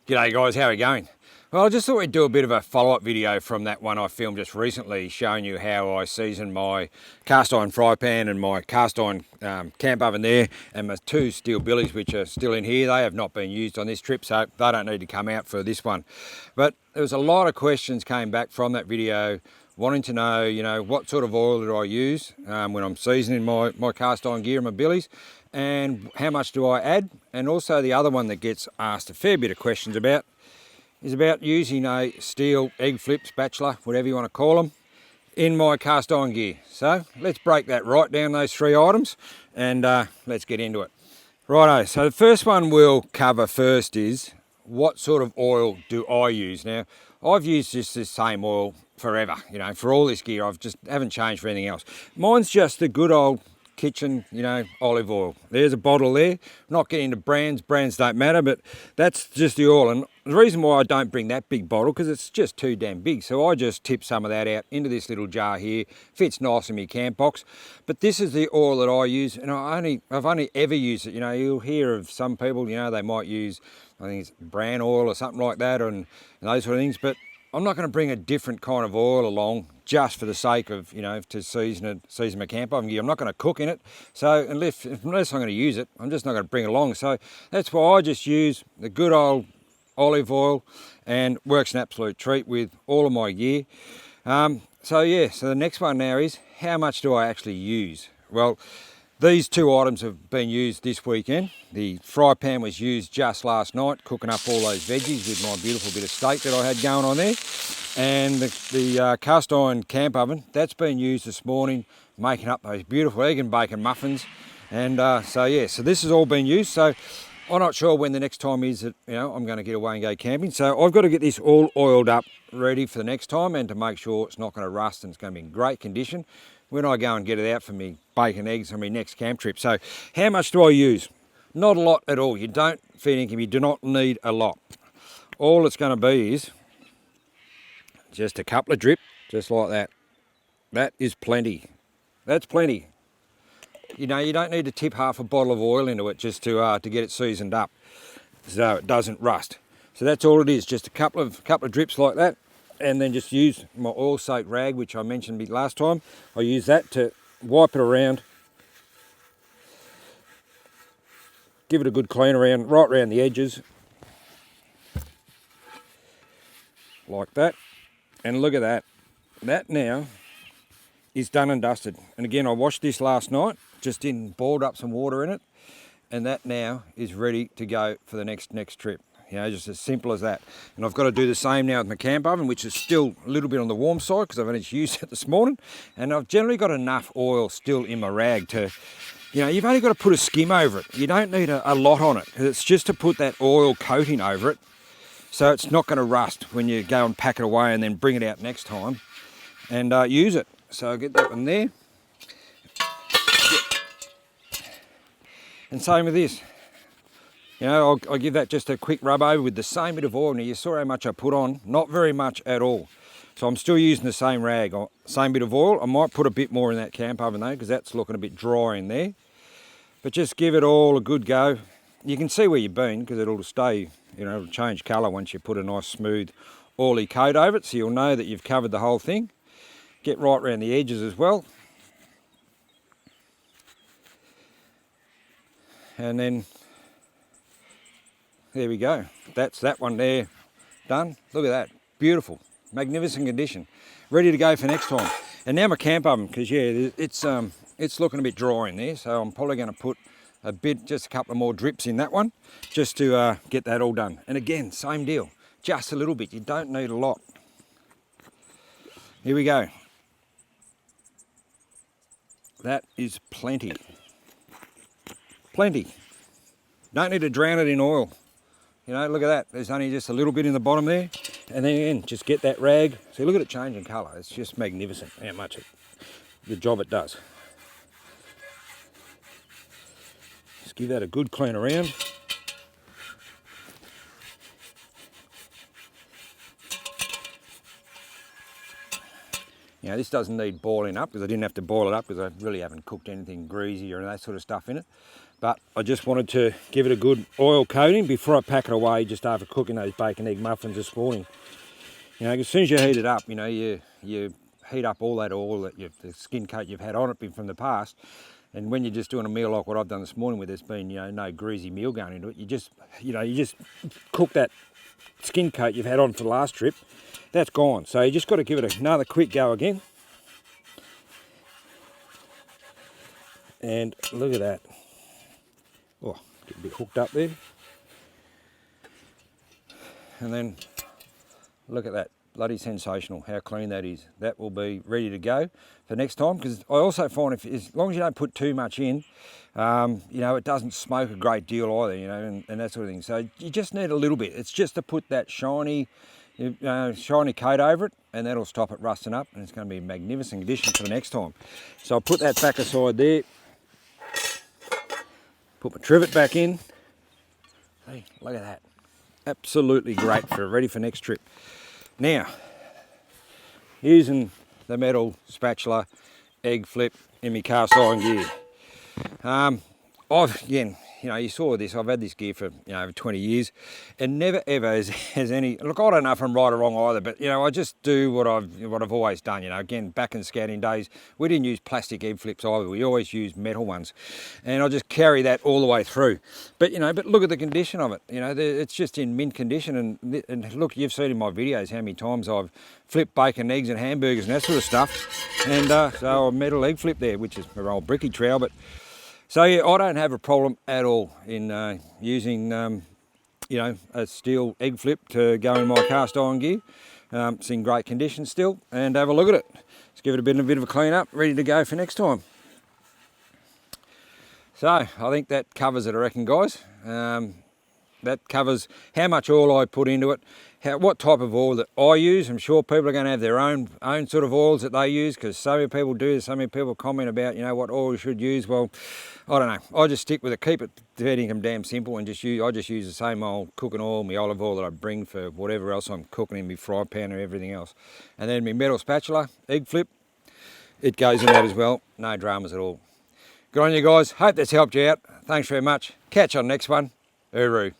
G'day guys, how are we going? Well, I just thought we'd do a bit of a follow-up video from that one I filmed just recently, showing you how I season my cast iron fry pan and my cast iron camp oven there, and my two steel billies which are still in here. They have not been used on this trip, so they don't need to come out for this one. But there was a lot of questions came back from that video wanting to know, what sort of oil do I use when I'm seasoning my cast iron gear and my billies, and how much do I add? And also the other one that gets asked a fair bit of questions about is about using a steel egg flip spatula, whatever you want to call them, in my cast iron gear. So let's break that right down, those three items, and let's get into it. Righto, so the first one we'll cover first is what sort of oil do I use? Now, I've used just this same oil forever, for all this gear. I've just haven't changed for anything else. Mine's just the good old kitchen, olive oil. There's a bottle there. I'm not getting into brands don't matter, but that's just the oil. And the reason why I don't bring that big bottle, because it's just too damn big, so I just tip some of that out into this little jar here. Fits nice in my camp box. But this is the oil that I use, and I've only ever used it. You'll hear of some people, they might use, I think it's bran oil or something like that, and those sort of things, but I'm not going to bring a different kind of oil along just for the sake of, to season my camp oven gear. I'm not going to cook in it, so unless I'm going to use it, I'm just not going to bring it along. So that's why I just use the good old olive oil, and works an absolute treat with all of my gear. So the next one now is, how much do I actually use? Well, these two items have been used this weekend. The fry pan was used just last night, cooking up all those veggies with my beautiful bit of steak that I had going on there. And the cast iron camp oven, that's been used this morning, making up those beautiful egg and bacon muffins. And so this has all been used. So I'm not sure when the next time is that, I'm going to get away and go camping. So I've got to get this all oiled up, ready for the next time, and to make sure it's not going to rust and it's going to be in great condition when I go and get it out for me bacon eggs on my next camp trip. So how much do I use? Not a lot at all. You don't, feed income, you do not need a lot. All it's going to be is just a couple of drip, just like that. That is plenty. That's plenty. You don't need to tip half a bottle of oil into it just to get it seasoned up so it doesn't rust. So that's all it is, just a couple of drips like that. And then just use my oil-soaked rag, which I mentioned last time. I use that to wipe it around, give it a good clean right around the edges, like that. And look at that. That now is done and dusted. And again, I washed this last night, just boiled up some water in it, and that now is ready to go for the next trip. Just as simple as that. And I've got to do the same now with my camp oven, which is still a little bit on the warm side because I've only just used it this morning. And I've generally got enough oil still in my rag to, you've only got to put a skim over it. You don't need a lot on it, because it's just to put that oil coating over it, so it's not going to rust when you go and pack it away and then bring it out next time and use it. So I'll get that one there. And same with this. I'll give that just a quick rub over with the same bit of oil. Now you saw how much I put on, not very much at all. So I'm still using the same rag, same bit of oil. I might put a bit more in that camp oven though, because that's looking a bit dry in there. But just give it all a good go. You can see where you've been, because it'll stay, it'll change colour once you put a nice smooth oily coat over it, so you'll know that you've covered the whole thing. Get right around the edges as well. And then there we go. That's that one there done. Look at that. Beautiful. Magnificent condition. Ready to go for next time. And now my camp oven, because it's looking a bit dry in there, so I'm probably going to put just a couple of more drips in that one, just to get that all done. And again, same deal. Just a little bit. You don't need a lot. Here we go. That is plenty. Plenty. Don't need to drown it in oil. Look at that. There's only just a little bit in the bottom there. And then again, just get that rag. See, look at it changing colour. It's just magnificent how much the job it does. Just give that a good clean around. This doesn't need boiling up, because I didn't have to boil it up because I really haven't cooked anything greasy or that sort of stuff in it. But I just wanted to give it a good oil coating before I pack it away just after cooking those bacon egg muffins this morning. You know, as soon as you heat it up, you know, you heat up all that oil, the skin coat you've had on it from the past. And when you're just doing a meal like what I've done this morning, where there's been, you know, no greasy meal going into it, you just cook that skin coat you've had on for the last trip. That's gone. So you just got to give it another quick go again. And look at that. Oh, get a bit hooked up there. And then look at that. Bloody sensational how clean that is. That will be ready to go for next time, because I also find as long as you don't put too much in, you know, it doesn't smoke a great deal either, you know, and that sort of thing. So you just need a little bit. It's just to put that shiny coat over it, and that'll stop it rusting up, and it's going to be a magnificent addition for the next time. So I'll put that back aside there. Put my trivet back in. Hey, look at that. Absolutely great ready for next trip. Now, using the metal spatula egg flip in my cast iron gear. Again, you know, you saw this, I've had this gear for, you know, over 20 years, and never ever has any, look, I don't know if I'm right or wrong either, but, you know, I just do what I've always done, you know. Again, back in scouting days, we didn't use plastic egg flips either, we always used metal ones, and I just carry that all the way through. But, you know, but look at the condition of it, you know, it's just in mint condition, and look, you've seen in my videos how many times I've flipped bacon, eggs and hamburgers and that sort of stuff, and so a metal egg flip there, which is my old bricky trowel, but so yeah, I don't have a problem at all in using, you know, a steel egg flip to go in my cast iron gear. It's in great condition still, and have a look at it. Let's give it a bit of a clean up, ready to go for next time. So I think that covers it, I reckon, guys. That covers how much oil I put into it, what type of oil that I use. I'm sure people are going to have their own sort of oils that they use, because so many people do. So many people comment about, you know, what oil you should use. Well, I don't know. I just stick with it, keep it damn simple, and I just use the same old cooking oil, my olive oil that I bring for whatever else I'm cooking in my fry pan or everything else. And then my metal spatula, egg flip, it goes in that as well. No dramas at all. Good on you guys. Hope that's helped you out. Thanks very much. Catch you on the next one. Hooroo.